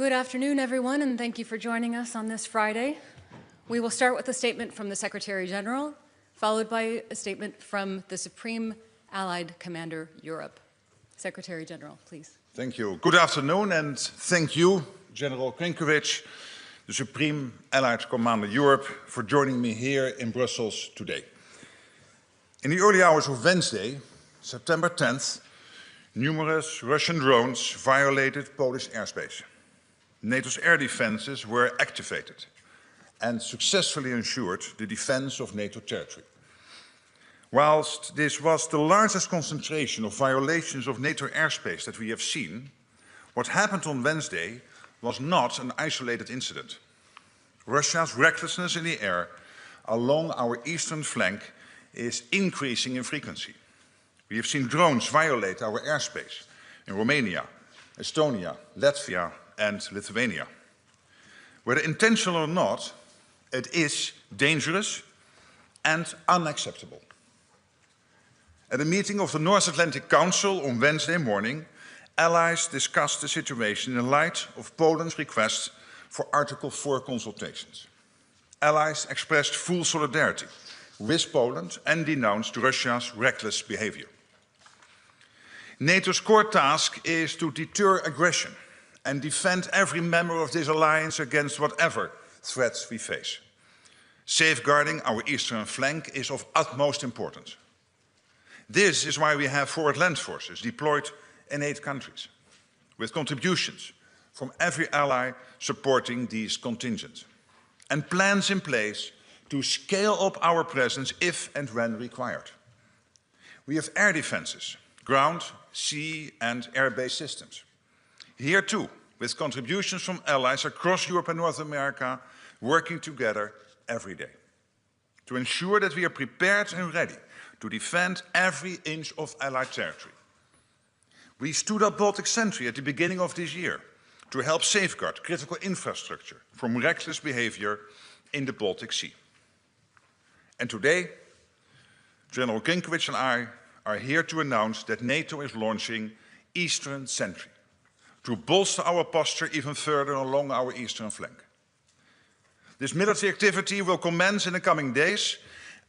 Good afternoon, everyone, and thank you for joining us on this Friday. We will start with a statement from the Secretary General, followed by a statement from the Supreme Allied Commander Europe. Secretary General, please. Thank you. Good afternoon, and thank you, General Grynkewich, the Supreme Allied Commander Europe, for joining me here in Brussels today. In the early hours of Wednesday, September 10th, numerous Russian drones violated Polish airspace. NATO's air defenses were activated and successfully ensured the defense of NATO territory. Whilst this was the largest concentration of violations of NATO airspace that we have seen, what happened on Wednesday was not an isolated incident. Russia's recklessness in the air along our eastern flank is increasing in frequency. We have seen drones violate our airspace in Romania, Estonia, Latvia, and Lithuania. Whether intentional or not, it is dangerous and unacceptable. At a meeting of the North Atlantic Council on Wednesday morning, allies discussed the situation in light of Poland's request for Article 4 consultations. Allies expressed full solidarity with Poland and denounced Russia's reckless behavior. NATO's core task is to deter aggression and defend every member of this alliance against whatever threats we face. Safeguarding our eastern flank is of utmost importance. This is why we have forward land forces deployed in 8 countries, with contributions from every ally supporting these contingents, and plans in place to scale up our presence if and when required. We have air defenses, ground, sea and air-based systems. Here too, with contributions from allies across Europe and North America working together every day to ensure that we are prepared and ready to defend every inch of Allied territory. We stood up Baltic Sentry at the beginning of this year to help safeguard critical infrastructure from reckless behavior in the Baltic Sea. And today, General Grynkewich and I are here to announce that NATO is launching Eastern Sentry to bolster our posture even further along our eastern flank. This military activity will commence in the coming days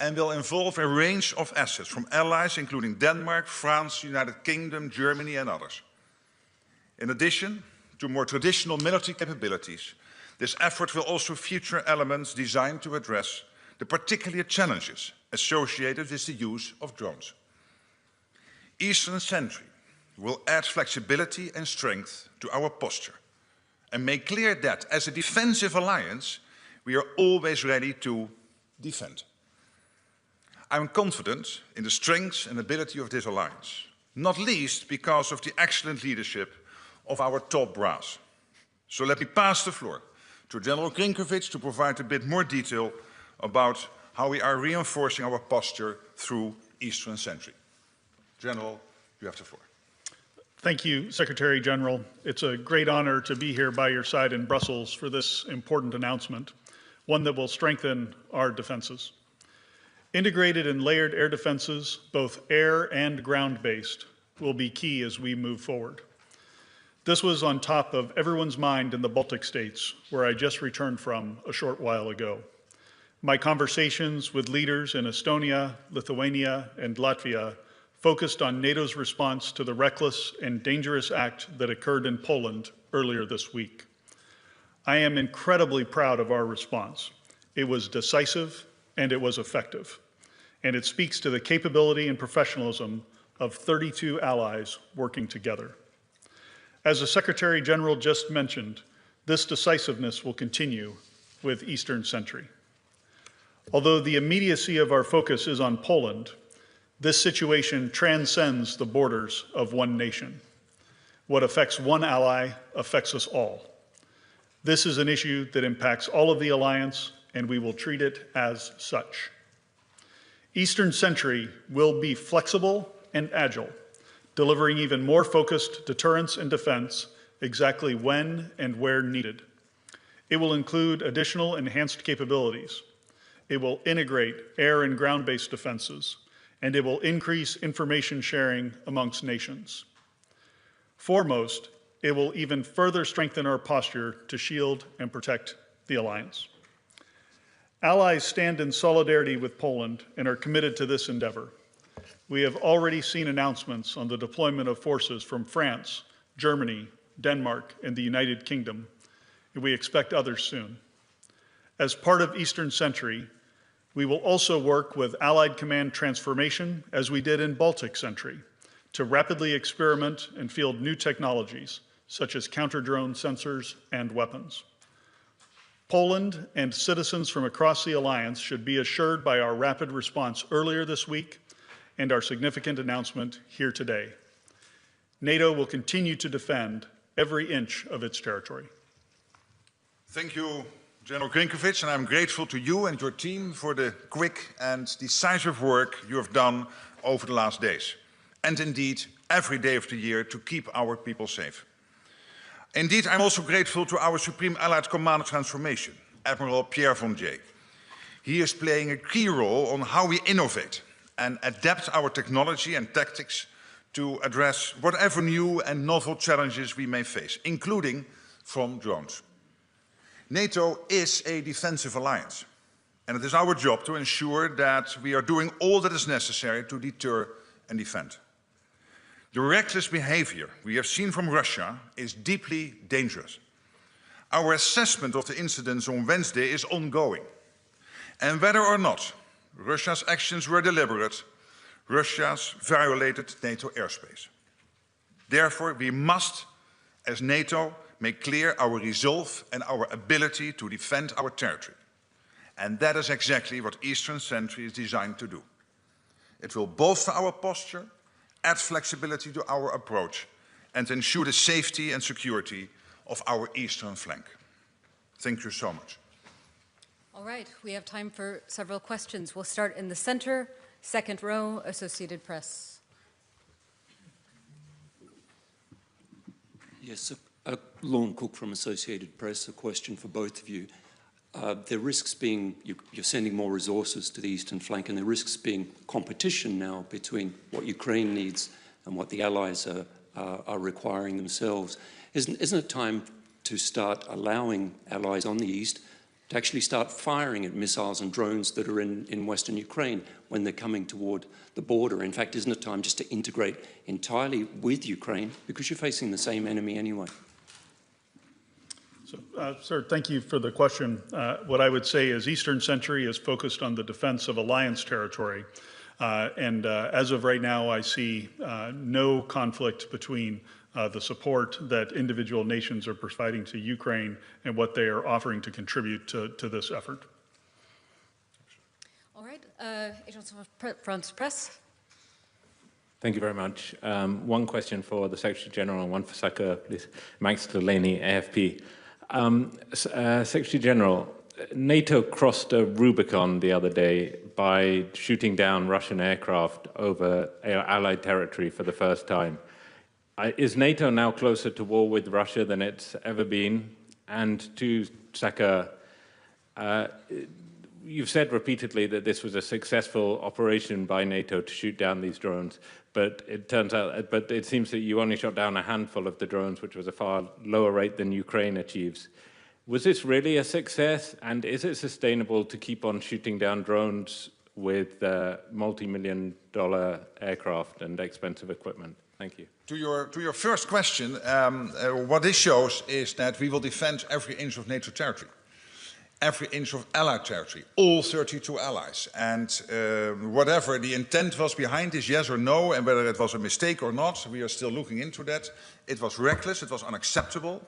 and will involve a range of assets from allies including Denmark, France, United Kingdom, Germany and others. In addition to more traditional military capabilities, this effort will also feature elements designed to address the particular challenges associated with the use of drones. Eastern Sentry will add flexibility and strength to our posture and make clear that, as a defensive alliance, we are always ready to defend. I am confident in the strength and ability of this alliance, not least because of the excellent leadership of our top brass. So let me pass the floor to General Grynkewich to provide a bit more detail about how we are reinforcing our posture through Eastern Sentry. General, you have the floor. Thank you, Secretary General. It's a great honor to be here by your side in Brussels for this important announcement, one that will strengthen our defenses. Integrated and layered air defenses, both air and ground-based, will be key as we move forward. This was on top of everyone's mind in the Baltic states, where I just returned from a short while ago. My conversations with leaders in Estonia, Lithuania, and Latvia focused on NATO's response to the reckless and dangerous act that occurred in Poland earlier this week. I am incredibly proud of our response. It was decisive and it was effective, and it speaks to the capability and professionalism of 32 allies working together. As the Secretary General just mentioned, this decisiveness will continue with Eastern Sentry. Although the immediacy of our focus is on Poland, this situation transcends the borders of one nation. What affects one ally affects us all. This is an issue that impacts all of the alliance, and we will treat it as such. Eastern Sentry will be flexible and agile, delivering even more focused deterrence and defense exactly when and where needed. It will include additional enhanced capabilities. It will integrate air and ground-based defenses, and it will increase information sharing amongst nations. Foremost, it will even further strengthen our posture to shield and protect the alliance. Allies stand in solidarity with Poland and are committed to this endeavor. We have already seen announcements on the deployment of forces from France, Germany, Denmark, and the United Kingdom, and we expect others soon. As part of Eastern Sentry, we will also work with Allied Command Transformation, as we did in Baltic Sentry, to rapidly experiment and field new technologies, such as counter-drone sensors and weapons. Poland and citizens from across the alliance should be assured by our rapid response earlier this week and our significant announcement here today. NATO will continue to defend every inch of its territory. Thank you, General Grynkewich, and I'm grateful to you and your team for the quick and decisive work you have done over the last days, and indeed every day of the year to keep our people safe. Indeed, I'm also grateful to our Supreme Allied Commander Transformation, Admiral Pierre von Jay. He is playing a key role on how we innovate and adapt our technology and tactics to address whatever new and novel challenges we may face, including from drones. NATO is a defensive alliance, and it is our job to ensure that we are doing all that is necessary to deter and defend. The reckless behavior we have seen from Russia is deeply dangerous. Our assessment of the incidents on Wednesday is ongoing, and whether or not Russia's actions were deliberate, Russia's violated NATO airspace. Therefore, we must, as NATO, make clear our resolve and our ability to defend our territory. And that is exactly what Eastern Sentry is designed to do. It will bolster our posture, add flexibility to our approach, and ensure the safety and security of our eastern flank. Thank you so much. All right, we have time for several questions. We'll start in the center, second row, Associated Press. Yes, Lorne Cook from Associated Press, a question for both of you. There risks being, you're sending more resources to the eastern flank, and there risks being competition now between what Ukraine needs and what the Allies are requiring themselves. Isn't it time to start allowing Allies on the east to actually start firing at missiles and drones that are in Western Ukraine when they're coming toward the border? In fact, isn't it time just to integrate entirely with Ukraine, because you're facing the same enemy anyway? Sir, thank you for the question. What I would say is Eastern Sentry is focused on the defense of alliance territory. As of right now, I see no conflict between the support that individual nations are providing to Ukraine and what they are offering to contribute to this effort. All right, Agence France Presse. Thank you very much. One question for the Secretary General and one for Saka, please. Max Delaney, AFP. Secretary General, NATO crossed a Rubicon the other day by shooting down Russian aircraft over Allied territory for the first time. Is NATO now closer to war with Russia than it's ever been? And to Saka, you've said repeatedly that this was a successful operation by NATO to shoot down these drones, but it seems that you only shot down a handful of the drones, which was a far lower rate than Ukraine achieves. Was this really a success, and is it sustainable to keep on shooting down drones with multi-million-dollar aircraft and expensive equipment? Thank you. To your first question, what this shows is that we will defend every inch of NATO territory, every inch of Allied territory, all 32 allies. And whatever the intent was behind this, yes or no, and whether it was a mistake or not, we are still looking into that. It was reckless, it was unacceptable.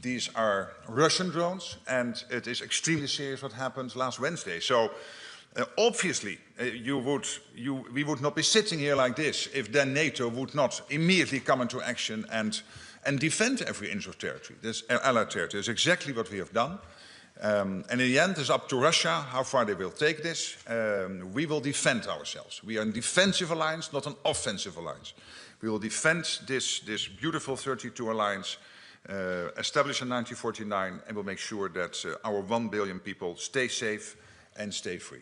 These are Russian drones, and it is extremely serious what happened last Wednesday. So obviously, we would not be sitting here like this if then NATO would not immediately come into action and defend every inch of territory. This Allied territory is exactly what we have done. And in the end, it's up to Russia how far they will take this. We will defend ourselves. We are a defensive alliance, not an offensive alliance. We will defend this beautiful 32 alliance established in 1949, and will make sure that our 1 billion people stay safe and stay free.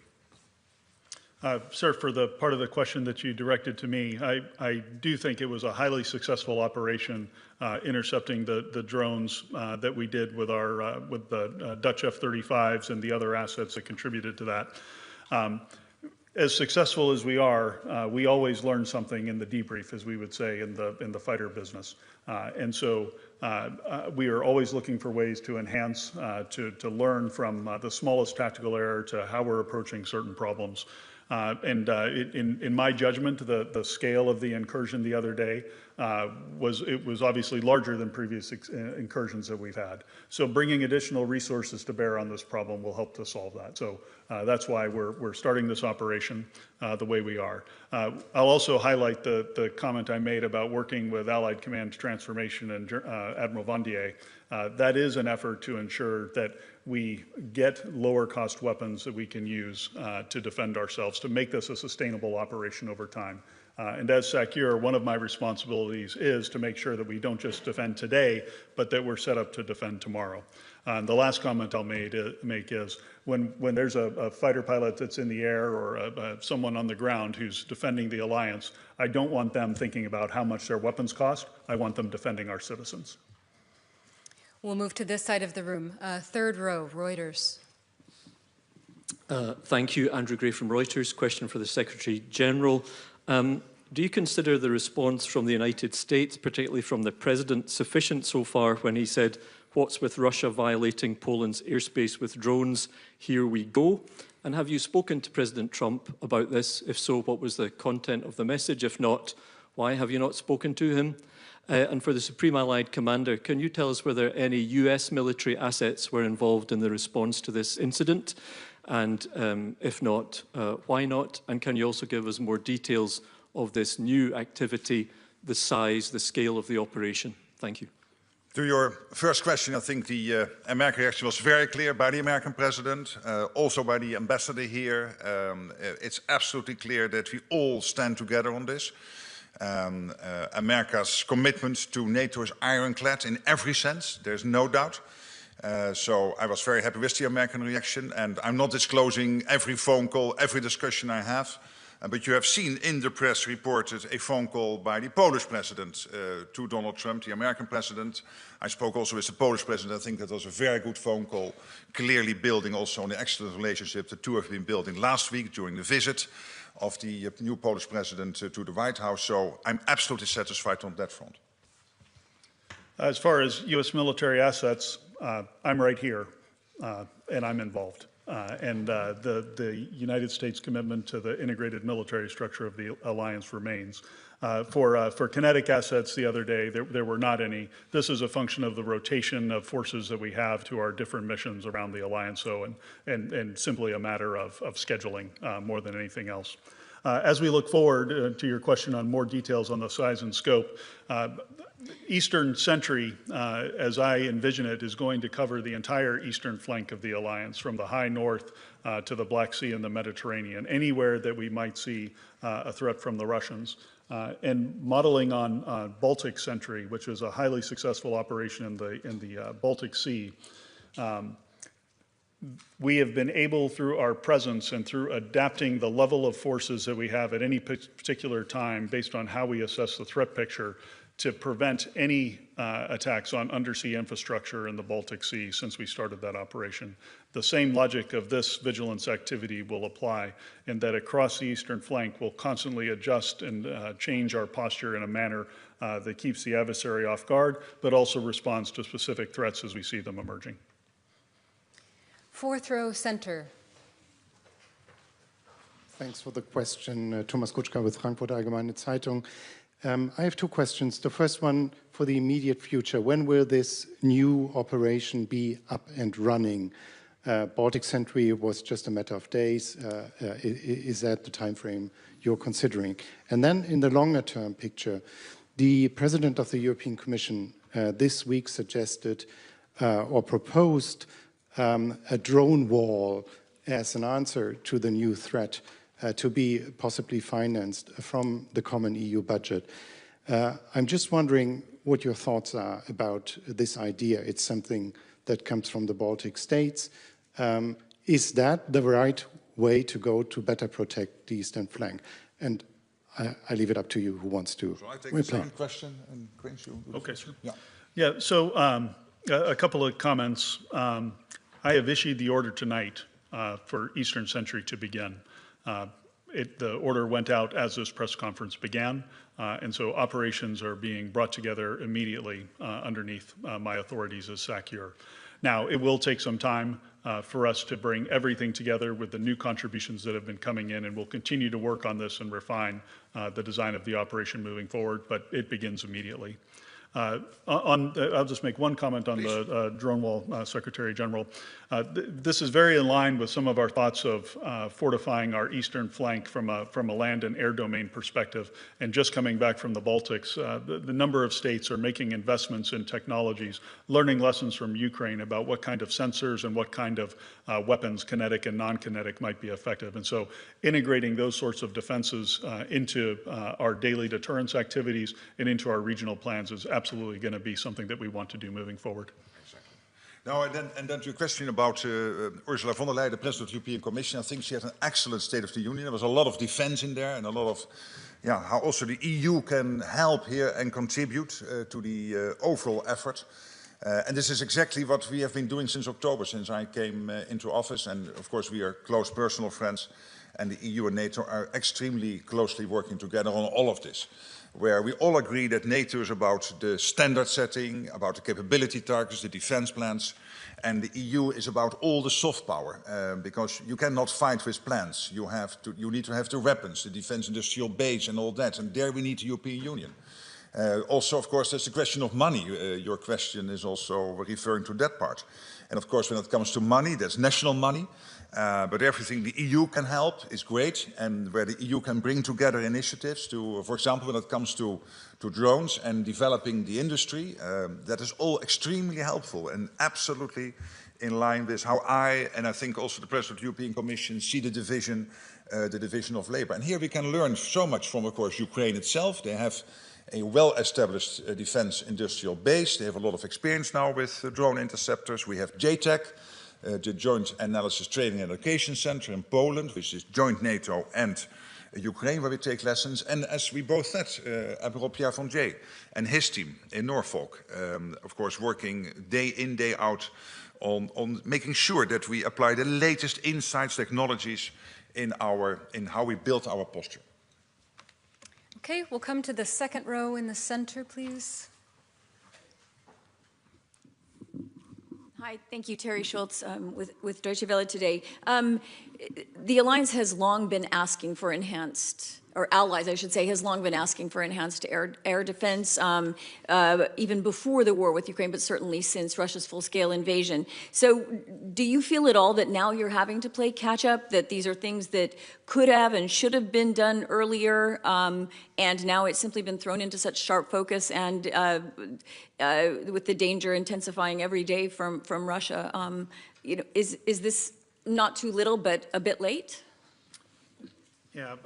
Sir, for the part of the question that you directed to me, I do think it was a highly successful operation intercepting the drones that we did with the Dutch F-35s and the other assets that contributed to that. As successful as we are, we always learn something in the debrief, as we would say in the fighter business. And so we are always looking for ways to enhance, to learn from the smallest tactical error to how we're approaching certain problems. In my judgment, the scale of the incursion the other day was obviously larger than previous incursions that we've had. So bringing additional resources to bear on this problem will help to solve that. So that's why we're starting this operation the way we are. I'll also highlight the comment I made about working with Allied Command Transformation and Admiral Vandier. That is an effort to ensure that we get lower cost weapons that we can use to defend ourselves, to make this a sustainable operation over time. And as SACEUR, one of my responsibilities is to make sure that we don't just defend today, but that we're set up to defend tomorrow. The last comment I'll make is when there's a fighter pilot that's in the air or someone on the ground who's defending the alliance, I don't want them thinking about how much their weapons cost. I want them defending our citizens. We'll move to this side of the room. Third row, Reuters. Thank you, Andrew Gray from Reuters. Question for the Secretary General. Do you consider the response from the United States, particularly from the President, sufficient so far when he said, "What's with Russia violating Poland's airspace with drones? Here we go." And have you spoken to President Trump about this? If so, what was the content of the message? If not, why have you not spoken to him? And for the Supreme Allied Commander, can you tell us whether any US military assets were involved in the response to this incident? And if not, why not? And can you also give us more details of this new activity, the size, the scale of the operation? Thank you. To your first question, I think the American reaction was very clear by the American president, also by the ambassador here. It's absolutely clear that we all stand together on this. America's commitment to NATO is ironclad in every sense, there's no doubt. So I was very happy with the American reaction, and I'm not disclosing every phone call, every discussion I have. But you have seen in the press reported a phone call by the Polish president to Donald Trump, the American president. I spoke also with the Polish president. I think that was a very good phone call, clearly building also on the excellent relationship the two have been building last week during the visit of the new Polish president to the White House. So I'm absolutely satisfied on that front. As far as U.S. military assets, I'm right here, and I'm involved. The United States commitment to the integrated military structure of the alliance remains. For kinetic assets the other day, there were not any. This is a function of the rotation of forces that we have to our different missions around the alliance, and simply a matter of scheduling more than anything else. As we look forward to your question on more details on the size and scope, Eastern Sentry, as I envision it, is going to cover the entire eastern flank of the alliance, from the high north to the Black Sea and the Mediterranean, anywhere that we might see a threat from the Russians. And modeling on Baltic Sentry, which is a highly successful operation in the Baltic Sea, we have been able, through our presence and through adapting the level of forces that we have at any particular time based on how we assess the threat picture, to prevent any attacks on undersea infrastructure in the Baltic Sea since we started that operation. The same logic of this vigilance activity will apply, in that across the eastern flank we'll constantly adjust and change our posture in a manner that keeps the adversary off guard, but also responds to specific threats as we see them emerging. Fourth row, center. Thanks for the question. Thomas Kutschka with Frankfurter Allgemeine Zeitung. I have two questions. The first one for the immediate future. When will this new operation be up and running? Baltic Sentry was just a matter of days. Is that the time frame you're considering? And then in the longer term picture, the President of the European Commission this week suggested or proposed a drone wall as an answer to the new threat, to be possibly financed from the common EU budget. I'm just wondering what your thoughts are about this idea. It's something that comes from the Baltic states. Is that the right way to go to better protect the eastern flank? And I leave it up to you who wants to So I take reply. the second question, and Grynkewich, you do the Okay, first. sure. Yeah. Yeah, so a couple of comments. I have issued the order tonight for Eastern Sentry to begin. The order went out as this press conference began, and so operations are being brought together immediately underneath my authorities as SACEUR. Now, it will take some time for us to bring everything together with the new contributions that have been coming in, and we'll continue to work on this and refine the design of the operation moving forward, but it begins immediately. I'll just make one comment on the drone wall, Secretary General. This is very in line with some of our thoughts of fortifying our eastern flank from a land and air domain perspective. And just coming back from the Baltics, the number of states are making investments in technologies, learning lessons from Ukraine about what kind of sensors and what kind of weapons, kinetic and non-kinetic, might be effective. And so integrating those sorts of defenses into our daily deterrence activities and into our regional plans is absolutely going to be something that we want to do moving forward. Exactly. Now, and then to your question about Ursula von der Leyen, the President of the European Commission, I think she had an excellent State of the Union. There was a lot of defense in there and a lot of, how also the EU can help here and contribute to the overall effort. And this is exactly what we have been doing since October, since I came into office. And of course, we are close personal friends. And the EU and NATO are extremely closely working together on all of this, where we all agree that NATO is about the standard setting, about the capability targets, the defense plans, and the EU is about all the soft power, because you cannot fight with plans. You need to have the weapons, the defense industrial base and all that, and there we need the European Union. Also, of course, there's the question of money. Your question is also referring to that part. And of course, when it comes to money, there's national money. But everything the EU can help is great, and where the EU can bring together initiatives to, for example, when it comes to drones and developing the industry, that is all extremely helpful and absolutely in line with how I think also the President of the European Commission see the division of labor. And here we can learn so much from, of course, Ukraine itself. They have a well-established defense industrial base. They have a lot of experience now with drone interceptors. We have JTAC, the Joint Analysis Training and Education Center in Poland, which is joint NATO and Ukraine, where we take lessons. And as we both said, Admiral Pierre von Jay and his team in Norfolk, of course, working day in, day out on making sure that we apply the latest insights, technologies in how we build our posture. Okay, we'll come to the second row in the center, please. Hi, thank you, Terry Schultz with Deutsche Welle today. The Alliance has long been asking for enhanced, or allies, I should say, has long been asking for enhanced air defense, even before the war with Ukraine, but certainly since Russia's full-scale invasion. So do you feel at all that now you're having to play catch-up, that these are things that could have and should have been done earlier, and now it's simply been thrown into such sharp focus, and with the danger intensifying every day from Russia, is this not too little, but a bit late? Yeah,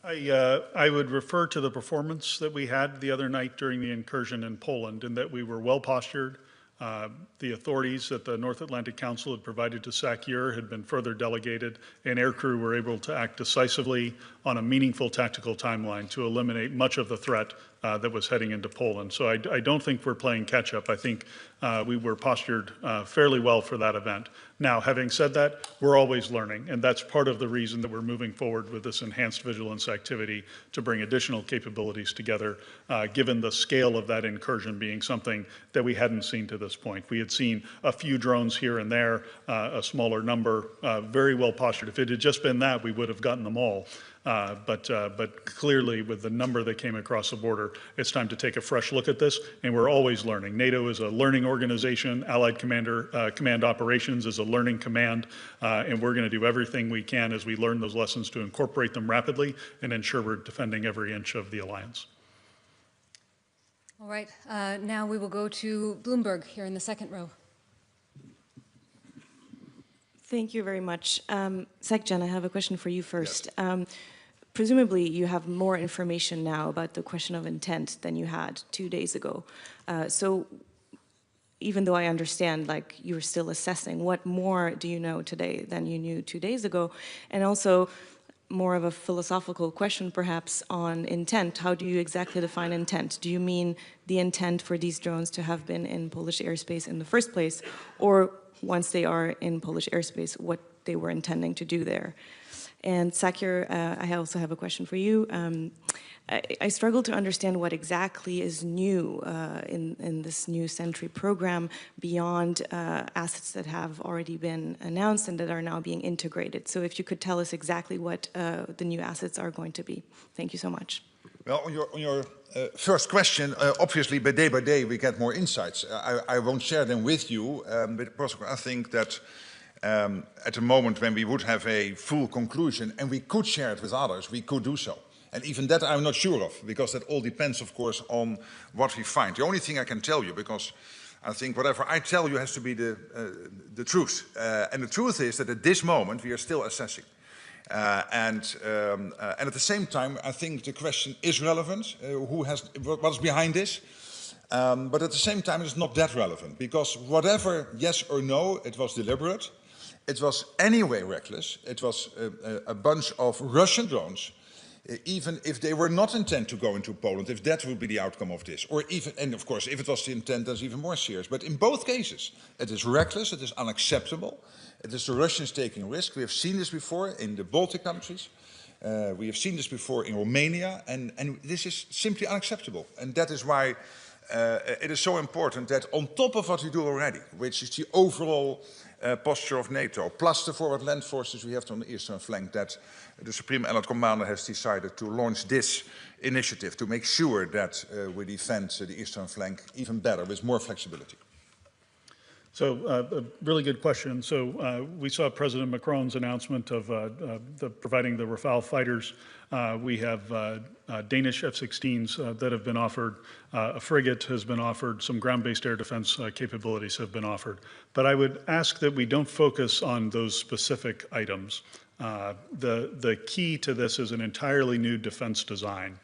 I would refer to the performance that we had the other night during the incursion in Poland, and that we were well postured. The authorities that the North Atlantic Council had provided to SACEUR had been further delegated, and aircrew were able to act decisively on a meaningful tactical timeline to eliminate much of the threat that was heading into Poland. So I don't think we're playing catch-up. I think we were postured fairly well for that event. Now, having said that, we're always learning, and that's part of the reason that we're moving forward with this enhanced vigilance activity to bring additional capabilities together, given the scale of that incursion being something that we hadn't seen to this point. We had seen a few drones here and there, a smaller number, very well postured. If it had just been that, we would have gotten them all. But clearly, with the number that came across the border, it's time to take a fresh look at this, and we're always learning. NATO is a learning organization. Allied Command Operations is a learning command, and we're going to do everything we can as we learn those lessons to incorporate them rapidly and ensure we're defending every inch of the alliance. All right, now we will go to Bloomberg here in the second row. Thank you very much. Sec-Gen, I have a question for you first. Yes. Presumably, you have more information now about the question of intent than you had 2 days ago. So even though I understand, like, you're still assessing, what more do you know today than you knew 2 days ago? And also, more of a philosophical question perhaps on intent. How do you exactly define intent? Do you mean the intent for these drones to have been in Polish airspace in the first place, or once they are in Polish airspace, what they were intending to do there? And Sakir, I also have a question for you. I struggle to understand what exactly is new in this new Sentry program beyond assets that have already been announced and that are now being integrated. So if you could tell us exactly what the new assets are going to be. Thank you so much. Well, on your first question, obviously by day we get more insights. I won't share them with you, but I think that at the moment when we would have a full conclusion and we could share it with others, we could do so. And even that I'm not sure of, because that all depends, of course, on what we find. The only thing I can tell you, because I think whatever I tell you has to be the truth. And the truth is that at this moment we are still assessing. And at the same time, I think the question is relevant. What's behind this? But at the same time, it's not that relevant, because whatever yes or no, it was deliberate. It was anyway reckless. It was a bunch of Russian drones, even if they were not intent to go into Poland, if that would be the outcome of this. Or even, and of course, if it was the intent, that's even more serious. But in both cases, it is reckless, it is unacceptable. It is the Russians taking risk. We have seen this before in the Baltic countries. We have seen this before in Romania. And this is simply unacceptable. And that is why it is so important that on top of what we do already, which is the overall posture of NATO, plus the forward land forces we have on the eastern flank, that the Supreme Allied Commander has decided to launch this initiative to make sure that we defend the eastern flank even better with more flexibility. So a really good question. So we saw President Macron's announcement of providing the Rafale fighters. We have Danish F-16s that have been offered. A frigate has been offered. Some ground-based air defense capabilities have been offered. But I would ask that we don't focus on those specific items. The key to this is an entirely new defense design.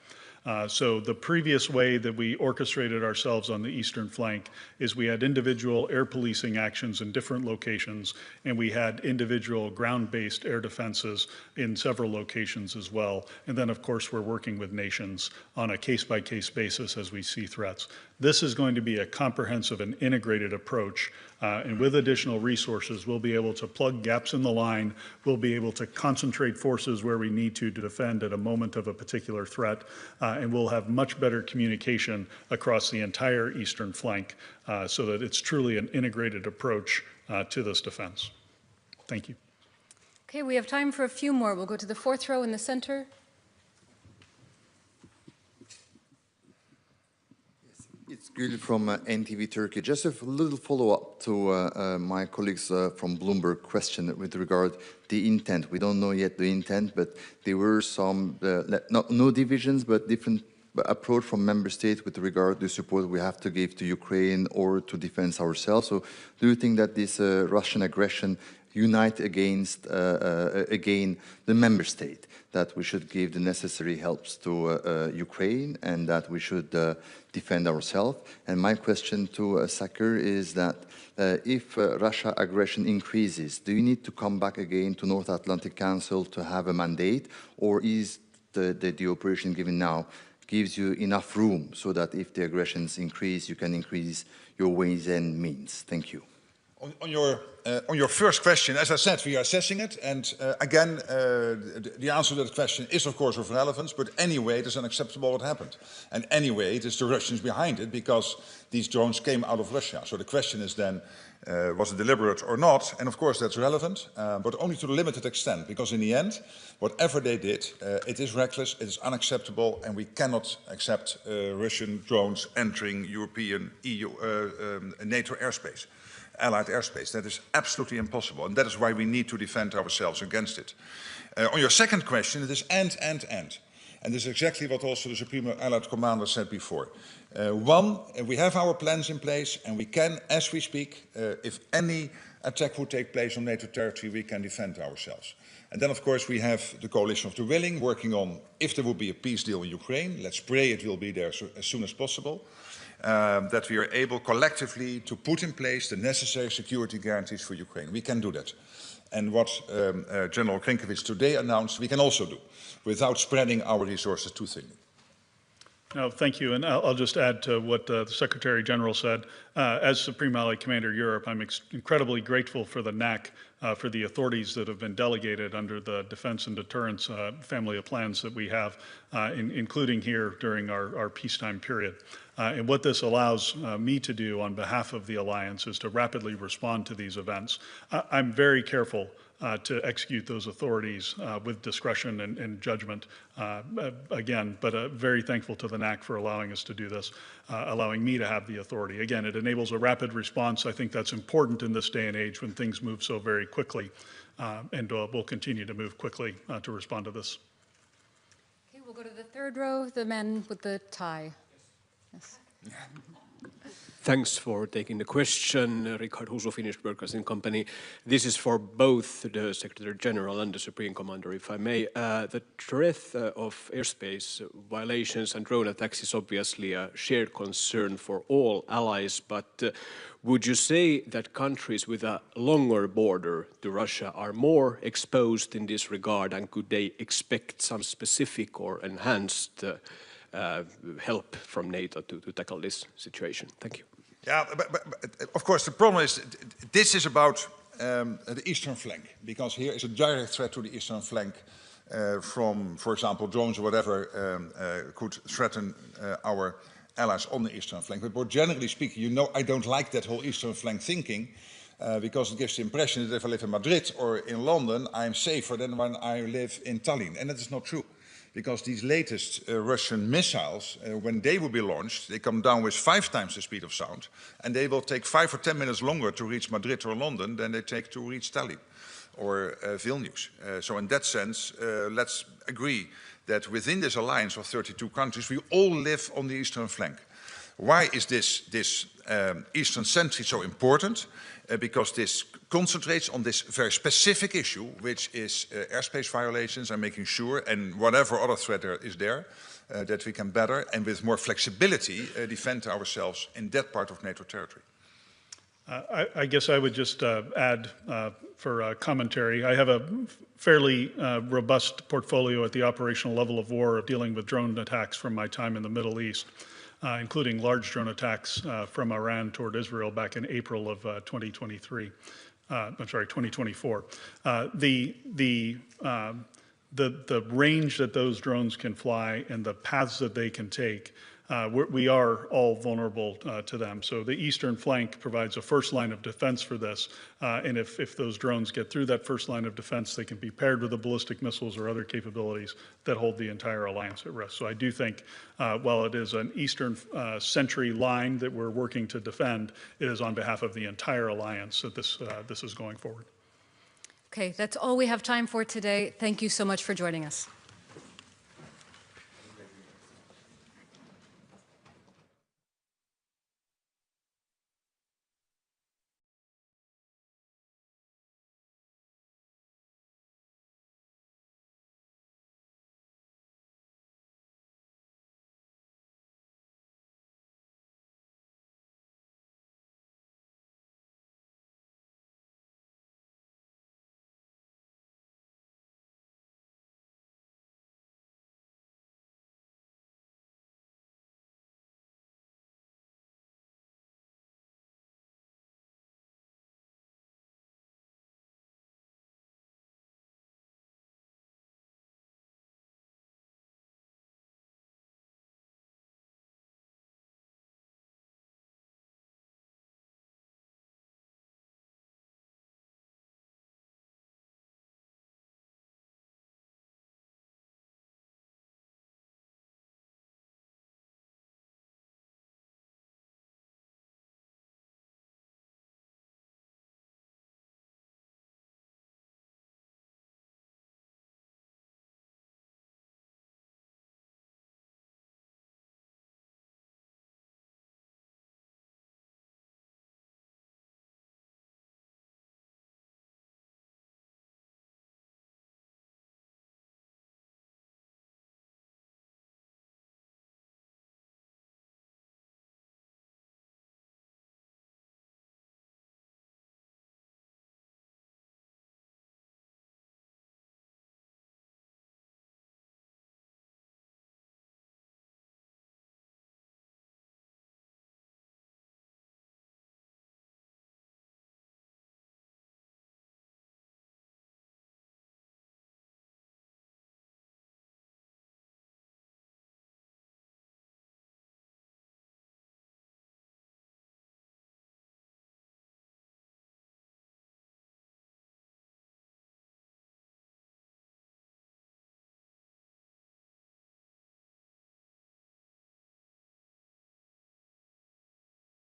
So the previous way that we orchestrated ourselves on the eastern flank is we had individual air policing actions in different locations, and we had individual ground-based air defenses in several locations as well. And then, of course, we're working with nations on a case-by-case basis as we see threats. This is going to be a comprehensive and integrated approach, and with additional resources, we'll be able to plug gaps in the line, we'll be able to concentrate forces where we need to defend at a moment of a particular threat, and we'll have much better communication across the entire eastern flank so that it's truly an integrated approach to this defense. Thank you. Okay, we have time for a few more. We'll go to the fourth row in the center. It's Gül from NTV Turkey. Just a little follow-up to my colleagues from Bloomberg question with regard the intent. We don't know yet the intent, but there were some, no divisions, but different approach from member states with regard to support we have to give to Ukraine or to defend ourselves. So do you think that this Russian aggression unite against, again, the member state, that we should give the necessary helps to Ukraine and that we should defend ourselves? And my question to Sakir is that if Russia aggression increases, do you need to come back again to North Atlantic Council to have a mandate, or is the operation given now gives you enough room so that if the aggressions increase, you can increase your ways and means? Thank you. On your first question, as I said, we are assessing it. And again, the answer to that question is, of course, of relevance. But anyway, it is unacceptable what happened. And anyway, it is the Russians behind it, because these drones came out of Russia. So the question is then, was it deliberate or not? And of course, that's relevant, but only to a limited extent. Because in the end, whatever they did, it is reckless, it is unacceptable, and we cannot accept Russian drones entering European, EU, NATO airspace. Allied airspace. That is absolutely impossible, and that is why we need to defend ourselves against it. On your second question, it is and. And this is exactly what also the Supreme Allied Commander said before. One, we have our plans in place, and we can, as we speak, if any attack would take place on NATO territory, we can defend ourselves. And then, of course, we have the coalition of the willing working on if there will be a peace deal in Ukraine. Let's pray it will be there as soon as possible. that we are able collectively to put in place the necessary security guarantees for Ukraine. We can do that. And what General Grynkewich today announced, we can also do, without spreading our resources too thinly. No, thank you. And I'll just add to what the Secretary General said. As Supreme Allied Commander Europe, I'm incredibly grateful for the NAC, for the authorities that have been delegated under the defense and deterrence family of plans that we have, including here during our peacetime period. And what this allows me to do on behalf of the alliance is to rapidly respond to these events. I'm very careful to execute those authorities with discretion and judgment, again, but very thankful to the NAC for allowing us to do this, allowing me to have the authority. Again, it enables a rapid response. I think that's important in this day and age when things move so very quickly, and we'll continue to move quickly to respond to this. Okay, we'll go to the third row, the man with the tie. Yes. Thanks for taking the question, Richard Huso, Finnish Broadcasting Company. This is for both the Secretary General and the Supreme Commander, if I may. The threat of airspace violations and drone attacks is obviously a shared concern for all allies, but would you say that countries with a longer border to Russia are more exposed in this regard, and could they expect some specific or enhanced help from NATO to tackle this situation? Thank you. Yeah, but of course the problem is this is about the eastern flank, because here is a direct threat to the eastern flank from, for example, drones or whatever could threaten our allies on the eastern flank. But more generally speaking, you know, I don't like that whole eastern flank thinking because it gives the impression that if I live in Madrid or in London, I'm safer than when I live in Tallinn, and that is not true. Because these latest Russian missiles, when they will be launched, they come down with 5 times the speed of sound, and they will take 5 or 10 minutes longer to reach Madrid or London than they take to reach Tallinn or Vilnius. So in that sense, let's agree that within this alliance of 32 countries, we all live on the eastern flank. Why is this eastern sentry so important? Because this concentrates on this very specific issue, which is airspace violations and making sure, and whatever other threat there is there, that we can better and with more flexibility defend ourselves in that part of NATO territory. I guess I would just add for commentary, I have a fairly robust portfolio at the operational level of war of dealing with drone attacks from my time in the Middle East. Including large drone attacks from Iran toward Israel back in April of 2023. I'm sorry, 2024. The range that those drones can fly and the paths that they can take, we are all vulnerable to them. So the eastern flank provides a first line of defense for this. And if those drones get through that first line of defense, they can be paired with the ballistic missiles or other capabilities that hold the entire alliance at risk. So I do think while it is an eastern sentry line that we're working to defend, it is on behalf of the entire alliance that this is going forward. Okay, that's all we have time for today. Thank you so much for joining us.